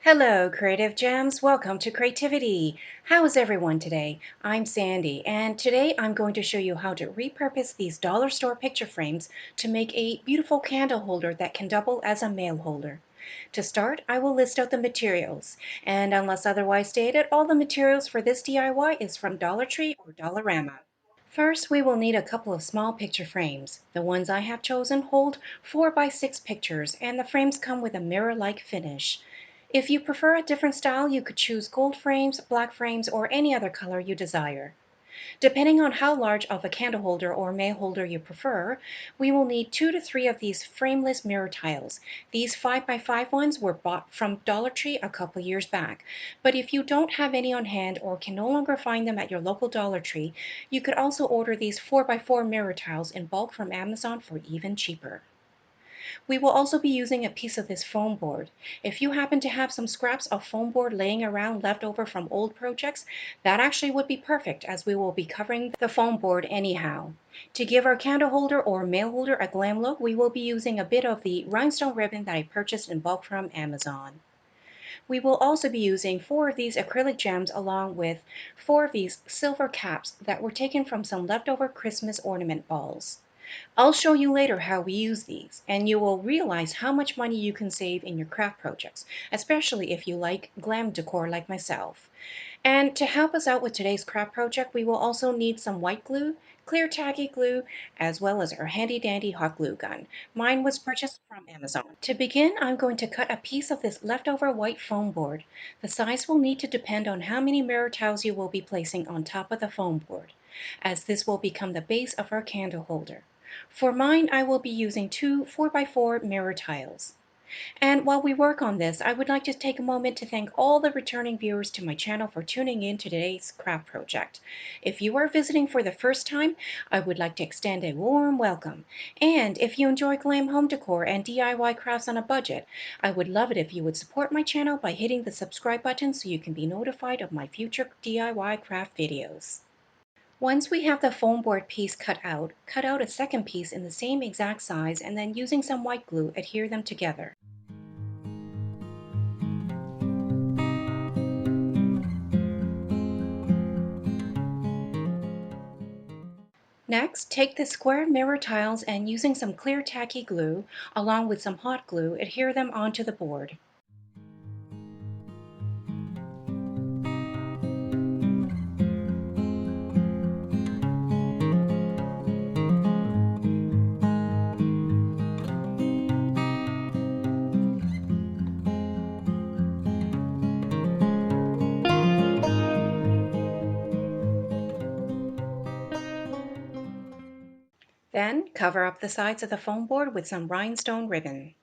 Hello, Creative Gems. Welcome to Creativity. How is everyone today? I'm Sandy, and today I'm going to show you how to repurpose these dollar store picture frames to make a beautiful candle holder that can double as a mail holder. To start, I will list out the materials, and unless otherwise stated, all the materials for this DIY is from Dollar Tree or Dollarama. First, we will need a couple of small picture frames. The ones I have chosen hold 4 by 6 pictures, and the frames come with a mirror-like finish. If you prefer a different style, you could choose gold frames, black frames, or any other color you desire. Depending on how large of a candle holder or mail holder you prefer, we will need 2 to 3 of these frameless mirror tiles. These 5 by 5 ones were bought from Dollar Tree a couple years back, but if you don't have any on hand or can no longer find them at your local Dollar Tree, you could also order these 4 by 4 mirror tiles in bulk from Amazon for even cheaper. We will also be using a piece of this foam board. If you happen to have some scraps of foam board laying around left over from old projects, that actually would be perfect as we will be covering the foam board anyhow. To give our candle holder or mail holder a glam look, we will be using a bit of the rhinestone ribbon that I purchased in bulk from Amazon. We will also be using 4 of these acrylic gems along with 4 of these silver caps that were taken from some leftover Christmas ornament balls. I'll show you later how we use these, and you will realize how much money you can save in your craft projects, especially if you like glam decor like myself. And to help us out with today's craft project, we will also need some white glue, clear tacky glue, as well as our handy dandy hot glue gun. Mine was purchased from Amazon. To begin, I'm going to cut a piece of this leftover white foam board. The size will need to depend on how many mirror tiles you will be placing on top of the foam board, as this will become the base of our candle holder. For mine, I will be using 2 4 by 4 mirror tiles. And while we work on this, I would like to take a moment to thank all the returning viewers to my channel for tuning in to today's craft project. If you are visiting for the first time, I would like to extend a warm welcome. And if you enjoy glam home decor and DIY crafts on a budget, I would love it if you would support my channel by hitting the subscribe button so you can be notified of my future DIY craft videos. Once we have the foam board piece cut out a second piece in the same exact size and then using some white glue, adhere them together. Next, take the square mirror tiles and using some clear tacky glue, along with some hot glue, adhere them onto the board. Then, cover up the sides of the foam board with some rhinestone ribbon.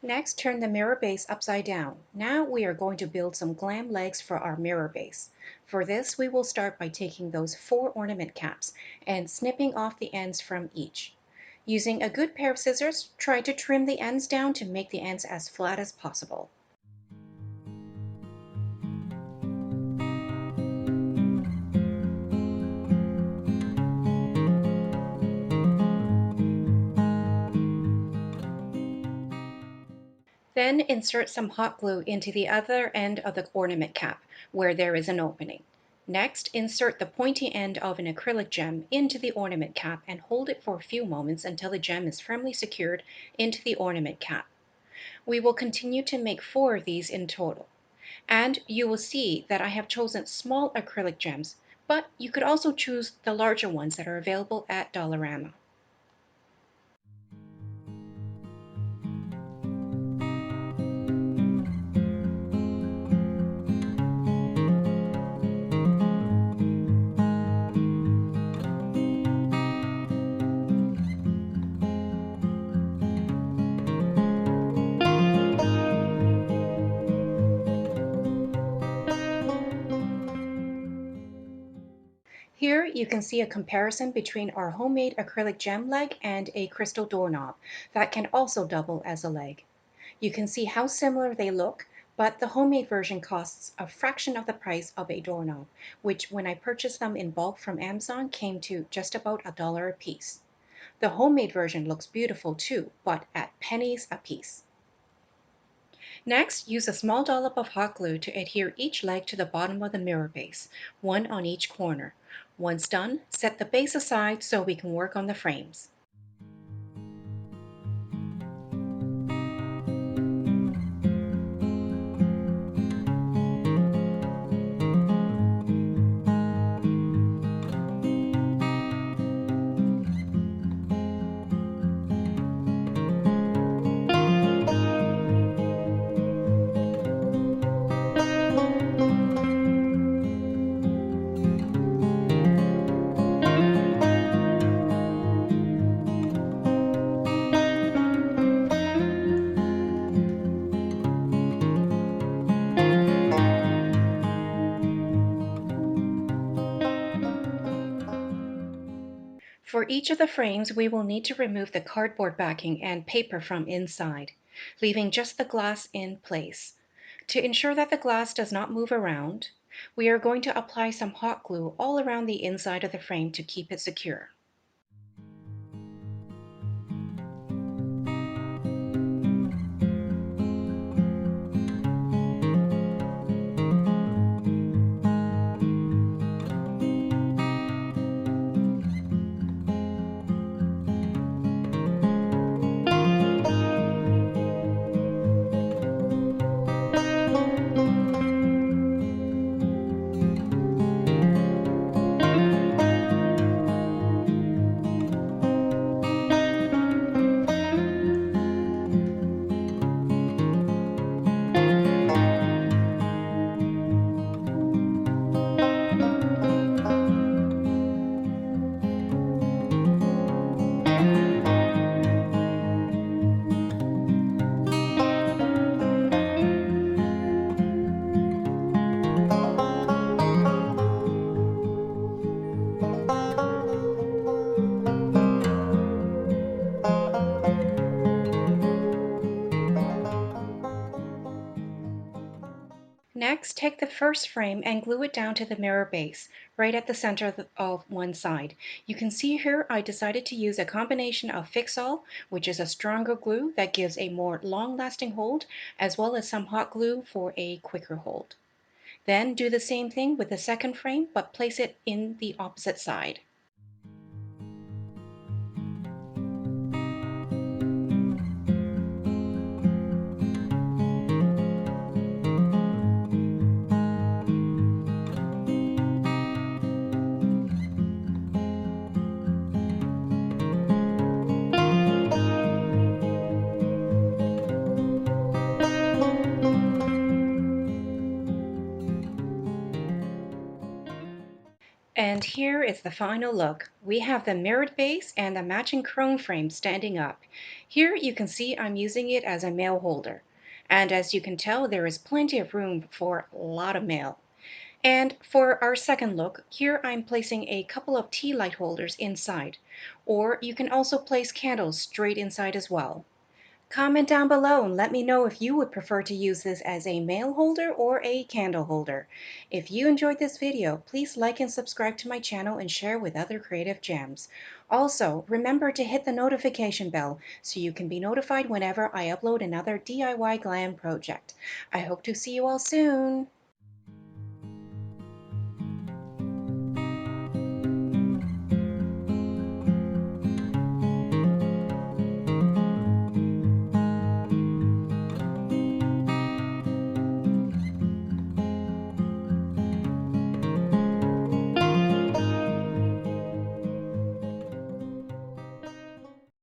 Next, turn the mirror base upside down. Now we are going to build some glam legs for our mirror base. For this, we will start by taking those 4 ornament caps and snipping off the ends from each. Using a good pair of scissors, try to trim the ends down to make the ends as flat as possible. Then insert some hot glue into the other end of the ornament cap where there is an opening. Next, insert the pointy end of an acrylic gem into the ornament cap and hold it for a few moments until the gem is firmly secured into the ornament cap. We will continue to make 4 of these in total. And you will see that I have chosen small acrylic gems, but you could also choose the larger ones that are available at Dollarama. Here you can see a comparison between our homemade acrylic gem leg and a crystal doorknob that can also double as a leg. You can see how similar they look, but the homemade version costs a fraction of the price of a doorknob, which when I purchased them in bulk from Amazon came to just about $1 a piece. The homemade version looks beautiful too, but at pennies a piece. Next, use a small dollop of hot glue to adhere each leg to the bottom of the mirror base, one on each corner. Once done, set the base aside so we can work on the frames. For each of the frames, we will need to remove the cardboard backing and paper from inside, leaving just the glass in place. To ensure that the glass does not move around, we are going to apply some hot glue all around the inside of the frame to keep it secure. Next, take the first frame and glue it down to the mirror base, right at the center of one side. You can see here I decided to use a combination of Fix-All, which is a stronger glue that gives a more long-lasting hold, as well as some hot glue for a quicker hold. Then do the same thing with the second frame, but place it in the opposite side. And here is the final look. We have the mirrored base and the matching chrome frame standing up. Here you can see I'm using it as a mail holder. And as you can tell, there is plenty of room for a lot of mail. And for our second look, here I'm placing a couple of tea light holders inside. Or you can also place candles straight inside as well. Comment down below and let me know if you would prefer to use this as a mail holder or a candle holder. If you enjoyed this video, please like and subscribe to my channel and share with other creative gems. Also, remember to hit the notification bell so you can be notified whenever I upload another DIY glam project. I hope to see you all soon.